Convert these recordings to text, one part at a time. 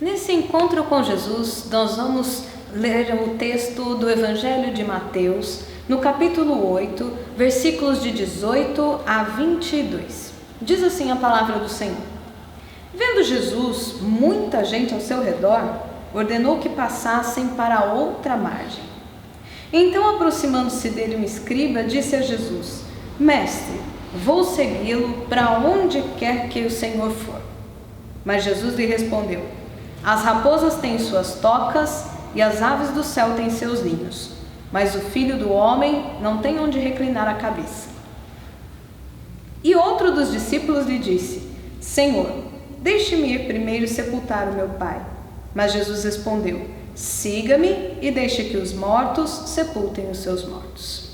Nesse encontro com Jesus, nós vamos ler o texto do Evangelho de Mateus, no capítulo 8, versículos de 18 a 22. Diz assim a palavra do Senhor: Vendo Jesus muita gente ao seu redor, ordenou que passassem para a outra margem. Então, aproximando-se dele um escriba, disse a Jesus: Mestre, vou segui-lo para onde quer que o Senhor for. Mas Jesus lhe respondeu: As raposas têm suas tocas e as aves do céu têm seus ninhos, mas o Filho do Homem não tem onde reclinar a cabeça. E outro dos discípulos lhe disse: Senhor, deixe-me ir primeiro sepultar o meu pai. Mas Jesus respondeu: Siga-me e deixe que os mortos sepultem os seus mortos.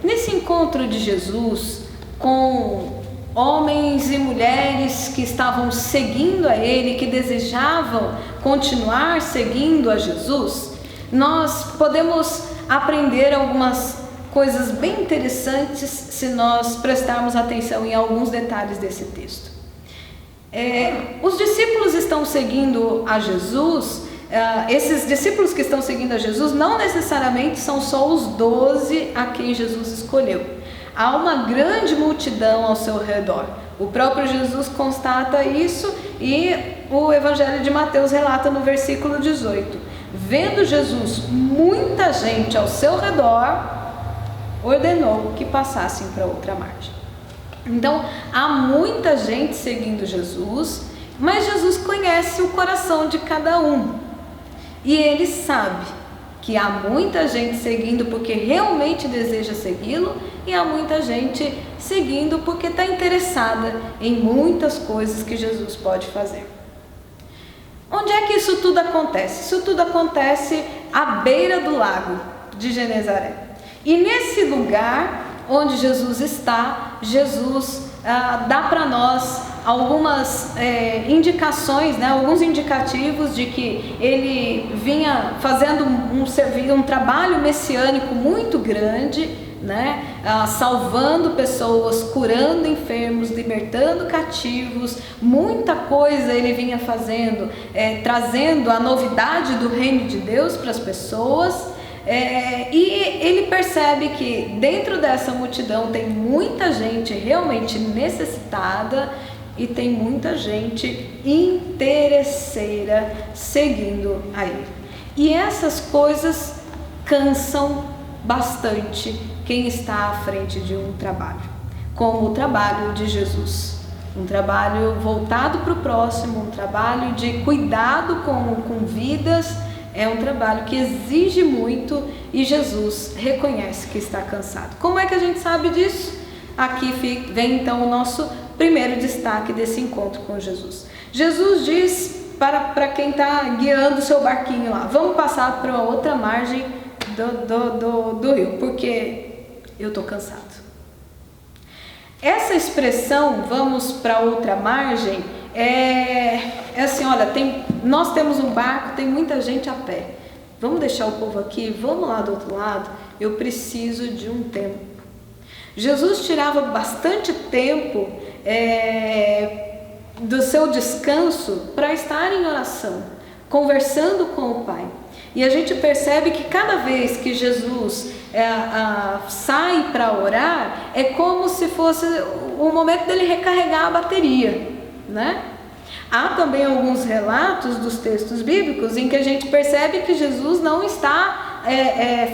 Nesse encontro de Jesus com homens e mulheres que estavam seguindo a Ele, que desejavam continuar seguindo a Jesus, nós podemos aprender algumas coisas bem interessantes se nós prestarmos atenção em alguns detalhes desse texto. Os discípulos estão seguindo a Jesus. Esses discípulos que estão seguindo a Jesus não necessariamente são só os 12 a quem Jesus escolheu. Há uma grande multidão ao seu redor. O próprio Jesus constata isso e o Evangelho de Mateus relata no versículo 18: Vendo Jesus muita gente ao seu redor, ordenou que passassem para outra margem. Então, há muita gente seguindo Jesus, mas Jesus conhece o coração de cada um. E Ele sabe que há muita gente seguindo porque realmente deseja segui-lo, e há muita gente seguindo porque está interessada em muitas coisas que Jesus pode fazer. Onde é que isso tudo acontece? Isso tudo acontece à beira do lago de Genezaré. E nesse lugar onde Jesus está, Jesus dá para nós algumas indicações, alguns indicativos de que ele vinha fazendo um trabalho messiânico muito grande, salvando pessoas, curando enfermos, libertando cativos. Muita coisa ele vinha fazendo, trazendo a novidade do reino de Deus para as pessoas. E ele percebe que dentro dessa multidão tem muita gente realmente necessitada e tem muita gente interesseira seguindo a ele. E essas coisas cansam bastante quem está à frente de um trabalho, como o trabalho de Jesus. Um trabalho voltado para o próximo, um trabalho de cuidado com vidas. É um trabalho que exige muito e Jesus reconhece que está cansado. Como é que a gente sabe disso? Aqui vem então o nosso primeiro destaque desse encontro com Jesus. Jesus diz para quem está guiando o seu barquinho lá: vamos passar para a outra margem do rio, porque eu estou cansado. Essa expressão, vamos para outra margem, é assim: olha, nós temos um barco, tem muita gente a pé, vamos deixar o povo aqui, vamos lá do outro lado, eu preciso de um tempo. Jesus tirava bastante tempo do seu descanso para estar em oração, conversando com o Pai. E a gente percebe que cada vez que Jesus sai para orar, é como se fosse o momento dele recarregar a bateria, Há também alguns relatos dos textos bíblicos em que a gente percebe que Jesus não está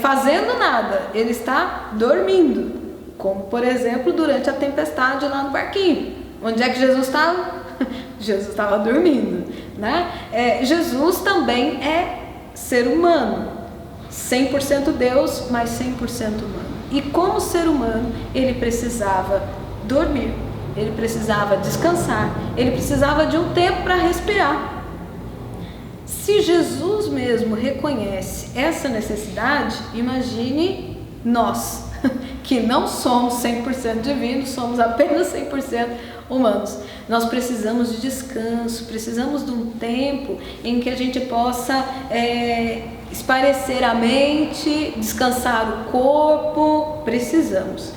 fazendo nada, ele está dormindo, como por exemplo durante a tempestade lá no barquinho. Onde é que Jesus estava? Jesus estava dormindo, Jesus também é ser humano, 100% Deus, mas 100% humano. E como ser humano, ele precisava dormir, ele precisava descansar, ele precisava de um tempo para respirar. Se Jesus mesmo reconhece essa necessidade, imagine nós, que não somos 100% divinos, somos apenas 100% humanos. Nós precisamos de descanso, precisamos de um tempo em que a gente possa espairecer a mente, descansar o corpo, precisamos.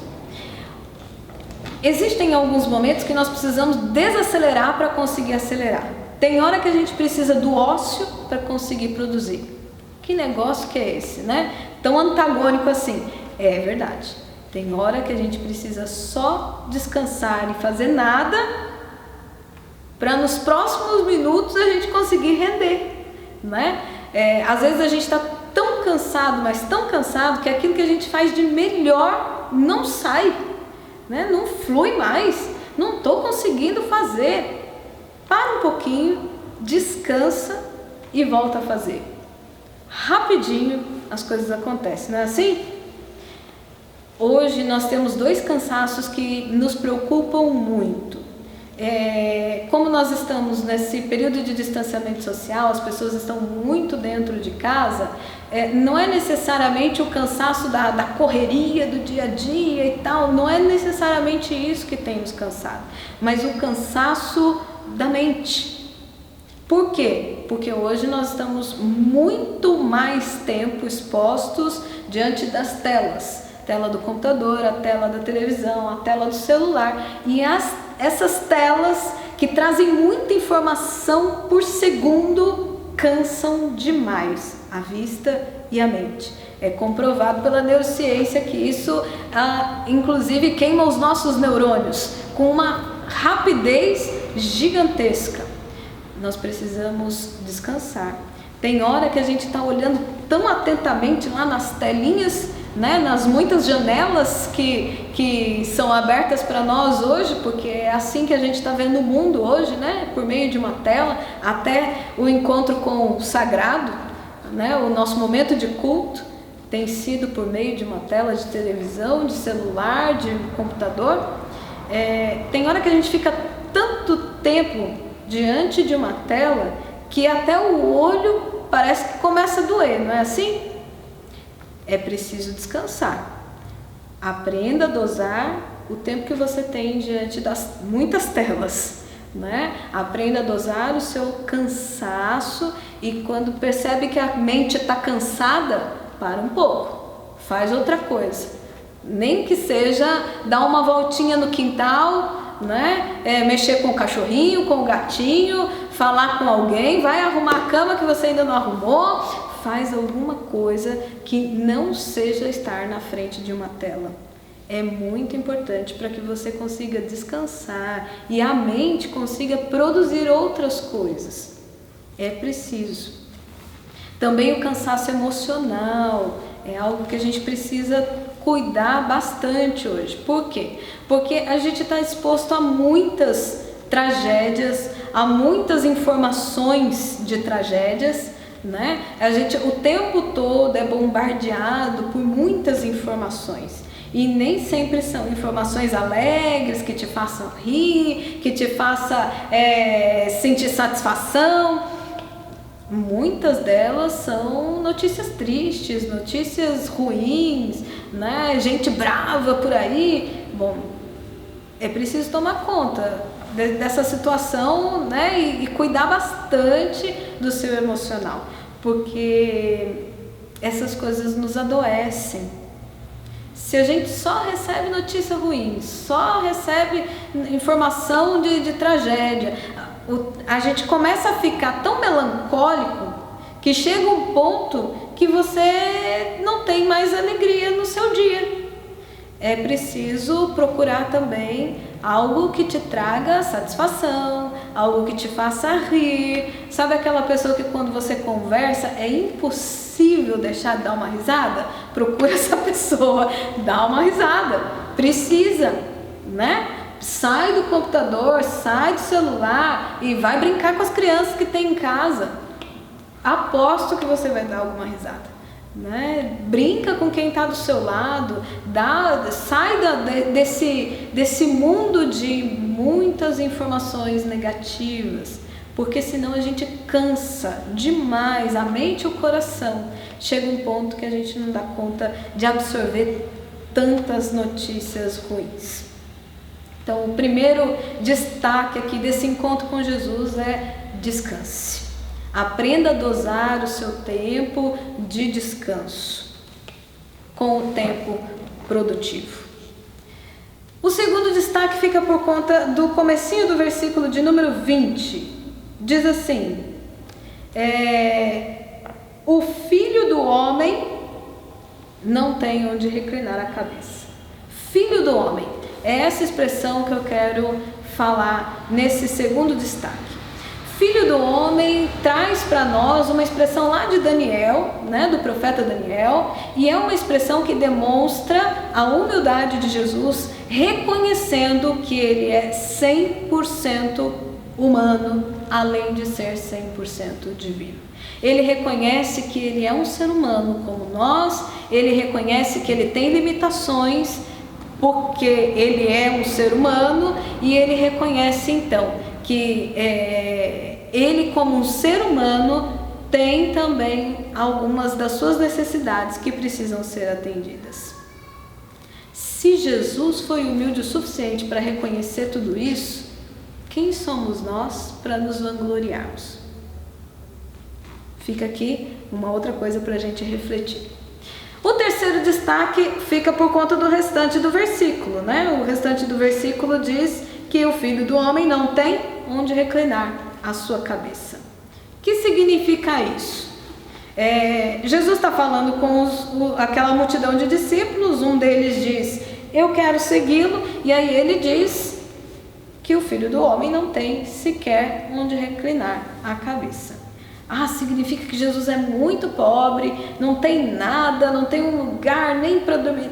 Existem alguns momentos que nós precisamos desacelerar para conseguir acelerar. Tem hora que a gente precisa do ócio para conseguir produzir. Que negócio que é esse, né? Tão antagônico assim. É verdade. Tem hora que a gente precisa só descansar e fazer nada para nos próximos minutos a gente conseguir render, né? Às vezes a gente está tão cansado, mas tão cansado, que aquilo que a gente faz de melhor não sai, né? Não flui mais, não estou conseguindo fazer. Para um pouquinho, descansa e volta a fazer. Rapidinho as coisas acontecem, não é assim? Hoje nós temos 2 cansaços que nos preocupam muito. Como nós estamos nesse período de distanciamento social, as pessoas estão muito dentro de casa, não é necessariamente o cansaço da correria do dia a dia e tal, não é necessariamente isso que tem nos cansado, mas o cansaço da mente. Por quê? Porque hoje nós estamos muito mais tempo expostos diante das telas. Tela do computador, a tela da televisão, a tela do celular. E essas telas que trazem muita informação por segundo cansam demais a vista e a mente. É comprovado pela neurociência que isso, inclusive, queima os nossos neurônios com uma rapidez gigantesca. Nós precisamos descansar. Tem hora que a gente está olhando tão atentamente lá nas telinhas, né, nas muitas janelas que são abertas para nós hoje, porque é assim que a gente está vendo o mundo hoje, né, por meio de uma tela, até o encontro com o sagrado, né, o nosso momento de culto tem sido por meio de uma tela de televisão, de celular, de computador. Tem hora que a gente fica tanto tempo diante de uma tela que até o olho parece que começa a doer, não é assim? É preciso descansar. Aprenda a dosar o tempo que você tem diante das muitas telas, né? Aprenda a dosar o seu cansaço e quando percebe que a mente está cansada, para um pouco, faz outra coisa. Nem que seja dar uma voltinha no quintal, né? Mexer com o cachorrinho, com o gatinho, falar com alguém, vai arrumar a cama que você ainda não arrumou. Faz alguma coisa que não seja estar na frente de uma tela. É muito importante para que você consiga descansar e a mente consiga produzir outras coisas. É preciso. Também o cansaço emocional é algo que a gente precisa cuidar bastante hoje. Por quê? Porque a gente está exposto a muitas tragédias, a muitas informações de tragédias, né? A gente o tempo todo é bombardeado por muitas informações e nem sempre são informações alegres que te façam rir, que te façam sentir satisfação. Muitas delas são notícias tristes, notícias ruins, né? Gente brava por aí. Bom, é preciso tomar conta dessa situação, né? E cuidar bastante do seu emocional, porque essas coisas nos adoecem. Se a gente só recebe notícia ruim, só recebe informação de tragédia, a gente começa a ficar tão melancólico que chega um ponto que você não tem mais alegria no seu dia. É preciso procurar também algo que te traga satisfação, algo que te faça rir. Sabe aquela pessoa que quando você conversa é impossível deixar de dar uma risada? Procura essa pessoa, dá uma risada. Precisa, né? Sai do computador, sai do celular e vai brincar com as crianças que tem em casa. Aposto que você vai dar alguma risada, né? Brinca com quem está do seu lado, sai desse mundo de muitas informações negativas, porque senão a gente cansa demais a mente e o coração. Chega um ponto que a gente não dá conta de absorver tantas notícias ruins. Então, o primeiro destaque aqui desse encontro com Jesus é descanse. Aprenda a dosar o seu tempo de descanso com o tempo produtivo. O segundo destaque fica por conta do comecinho do versículo de número 20. diz assim: o Filho do Homem não tem onde reclinar a cabeça. Filho do Homem, é essa expressão que eu quero falar nesse segundo destaque. Filho do Homem traz para nós uma expressão lá de Daniel, do profeta Daniel, e é uma expressão que demonstra a humildade de Jesus, reconhecendo que ele é 100% humano, além de ser 100% divino. Ele reconhece que ele é um ser humano como nós, ele reconhece que ele tem limitações, porque ele é um ser humano, e ele reconhece então que ele, como um ser humano, tem também algumas das suas necessidades que precisam ser atendidas. Se Jesus foi humilde o suficiente para reconhecer tudo isso, quem somos nós para nos vangloriarmos? Fica aqui uma outra coisa para a gente refletir. O terceiro destaque fica por conta do restante do versículo, O restante do versículo diz que o Filho do Homem não tem onde reclinar a sua cabeça. O que significa isso? Jesus está falando com aquela multidão de discípulos, um deles diz: eu quero segui-lo, e aí ele diz que o Filho do Homem não tem sequer onde reclinar a cabeça. Significa que Jesus é muito pobre, não tem nada, não tem um lugar nem para dormir.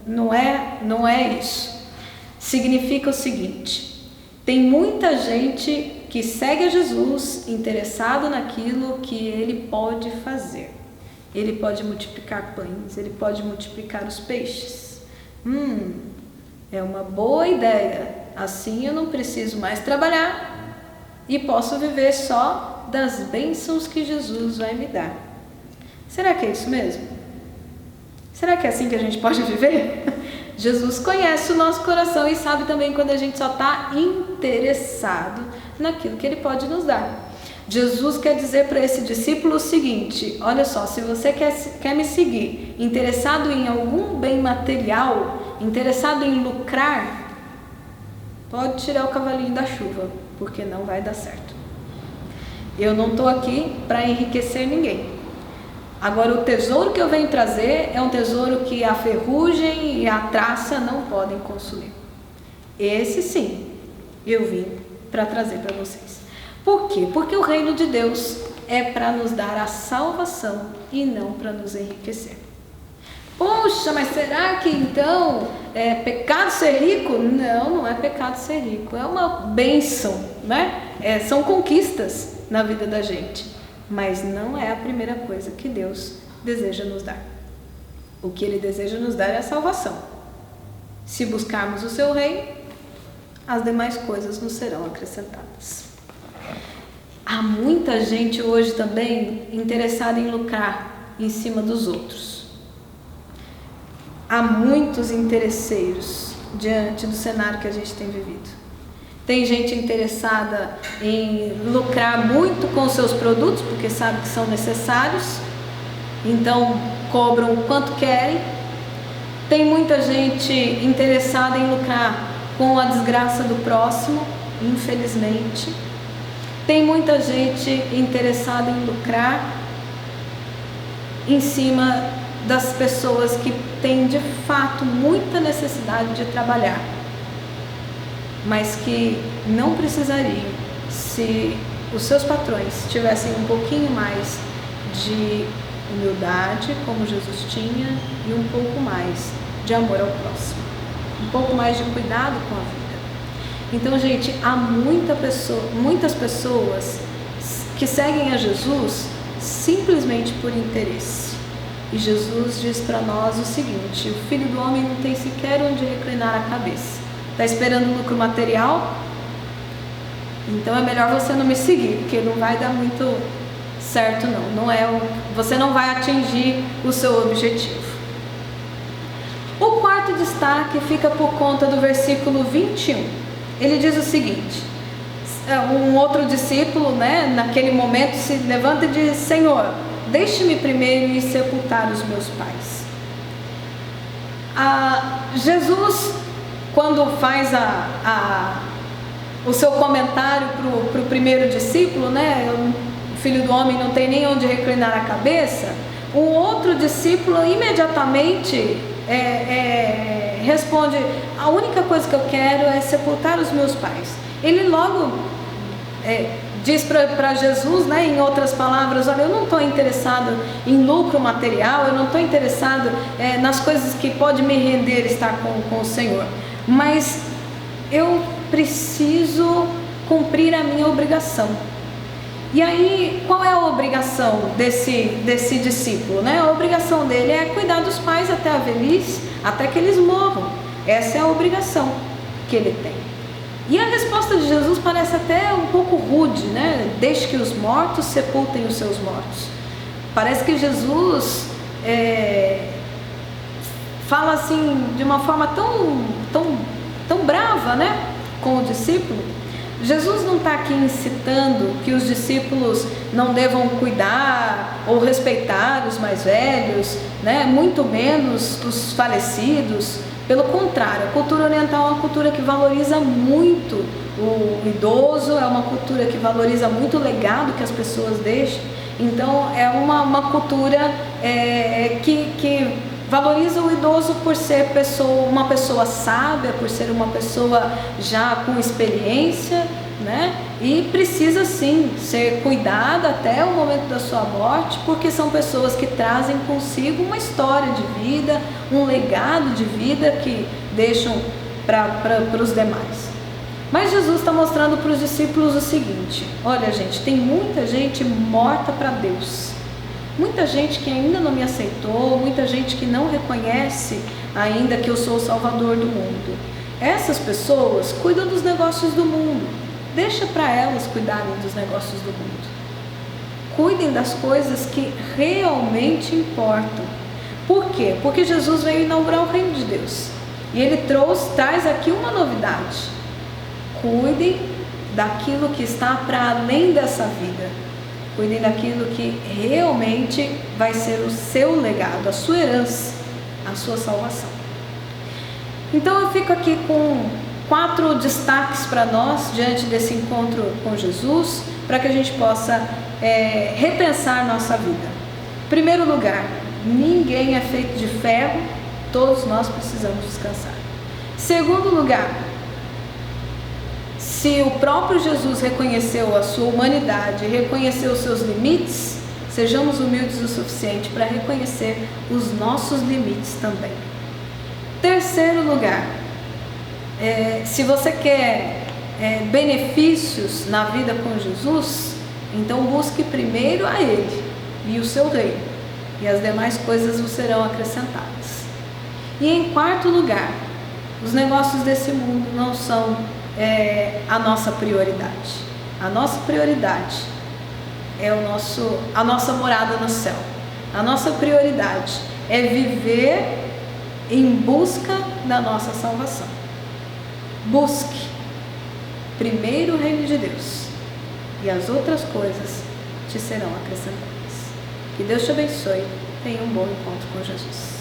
Não é isso. Significa o seguinte: tem muita gente que segue a Jesus interessado naquilo que ele pode fazer. Ele pode multiplicar pães, ele pode multiplicar os peixes. É uma boa ideia. Assim eu não preciso mais trabalhar e posso viver só das bênçãos que Jesus vai me dar. Será que é isso mesmo? Será que é assim que a gente pode viver? Jesus conhece o nosso coração e sabe também quando a gente só está interessado naquilo que ele pode nos dar. Jesus quer dizer para esse discípulo o seguinte: olha só, se você quer me seguir, interessado em algum bem material, interessado em lucrar, pode tirar o cavalinho da chuva, porque não vai dar certo. Eu não estou aqui para enriquecer ninguém. Agora, o tesouro que eu venho trazer é um tesouro que a ferrugem e a traça não podem consumir. Esse sim, eu vim para trazer para vocês. Por quê? Porque o reino de Deus é para nos dar a salvação e não para nos enriquecer. Poxa, mas será que então é pecado ser rico? Não, não é pecado ser rico. É uma bênção, são conquistas na vida da gente. Mas não é a primeira coisa que Deus deseja nos dar. O que Ele deseja nos dar é a salvação. Se buscarmos o seu reino, as demais coisas nos serão acrescentadas. Há muita gente hoje também interessada em lucrar em cima dos outros. Há muitos interesseiros diante do cenário que a gente tem vivido. Tem gente interessada em lucrar muito com os seus produtos, porque sabe que são necessários, então cobram o quanto querem. Tem muita gente interessada em lucrar com a desgraça do próximo, infelizmente. Tem muita gente interessada em lucrar em cima das pessoas que têm de fato muita necessidade de trabalhar, mas que não precisariam se os seus patrões tivessem um pouquinho mais de humildade, como Jesus tinha, e um pouco mais de amor ao próximo, um pouco mais de cuidado com a vida. Então, gente, há muitas pessoas que seguem a Jesus simplesmente por interesse. E Jesus diz para nós o seguinte: o Filho do Homem não tem sequer onde reclinar a cabeça. Está esperando lucro material? Então é melhor você não me seguir, porque não vai dar muito certo não. Você não vai atingir o seu objetivo. O quarto destaque fica por conta do versículo 21. Ele diz o seguinte: um outro discípulo, naquele momento se levanta e diz: Senhor, deixe-me primeiro ir sepultar os meus pais. Jesus, quando faz o seu comentário para o primeiro discípulo, né? O filho do homem não tem nem onde reclinar a cabeça. O outro discípulo imediatamente responde: a única coisa que eu quero é sepultar os meus pais. Ele logo diz para Jesus, né, em outras palavras: olha, eu não estou interessado em lucro material, eu não estou interessado nas coisas que pode me render estar com o Senhor, mas eu preciso cumprir a minha obrigação. E aí, qual é a obrigação desse discípulo, né? A obrigação dele é cuidar dos pais até a velhice, até que eles morram. Essa é a obrigação que ele tem. E a resposta de Jesus parece até um pouco rude, né? Deixe que os mortos sepultem os seus mortos. Parece que Jesus fala assim de uma forma tão brava, né, com o discípulo. Jesus não está aqui incitando que os discípulos não devam cuidar ou respeitar os mais velhos, né? Muito menos os falecidos. Pelo contrário, a cultura oriental é uma cultura que valoriza muito o idoso, é uma cultura que valoriza muito o legado que as pessoas deixam. Então é uma cultura que valoriza o idoso por ser uma pessoa sábia, por ser uma pessoa já com experiência, né? E precisa sim ser cuidada até o momento da sua morte, porque são pessoas que trazem consigo uma história de vida, um legado de vida que deixam para os demais. Mas Jesus está mostrando para os discípulos o seguinte: olha, gente, tem muita gente morta para Deus. Muita gente que ainda não me aceitou, muita gente que não reconhece ainda que eu sou o Salvador do mundo. Essas pessoas cuidam dos negócios do mundo. Deixa para elas cuidarem dos negócios do mundo. Cuidem das coisas que realmente importam. Por quê? Porque Jesus veio inaugurar o reino de Deus. E ele traz aqui uma novidade. Cuidem daquilo que está para além dessa vida. Cuidem daquilo que realmente vai ser o seu legado, a sua herança, a sua salvação. Então eu fico aqui com 4 destaques para nós diante desse encontro com Jesus, para que a gente possa repensar nossa vida. Em primeiro lugar, ninguém é feito de ferro, todos nós precisamos descansar. Em segundo lugar, se o próprio Jesus reconheceu a sua humanidade, reconheceu os seus limites, sejamos humildes o suficiente para reconhecer os nossos limites também. Terceiro lugar, se você quer benefícios na vida com Jesus, então busque primeiro a Ele e o seu reino, e as demais coisas vos serão acrescentadas. E em quarto lugar, os negócios desse mundo não são a nossa prioridade. A nossa prioridade é a nossa morada no céu. A nossa prioridade é viver em busca da nossa salvação. Busque primeiro o reino de Deus, e as outras coisas te serão acrescentadas. Que Deus te abençoe. Tenha um bom encontro com Jesus.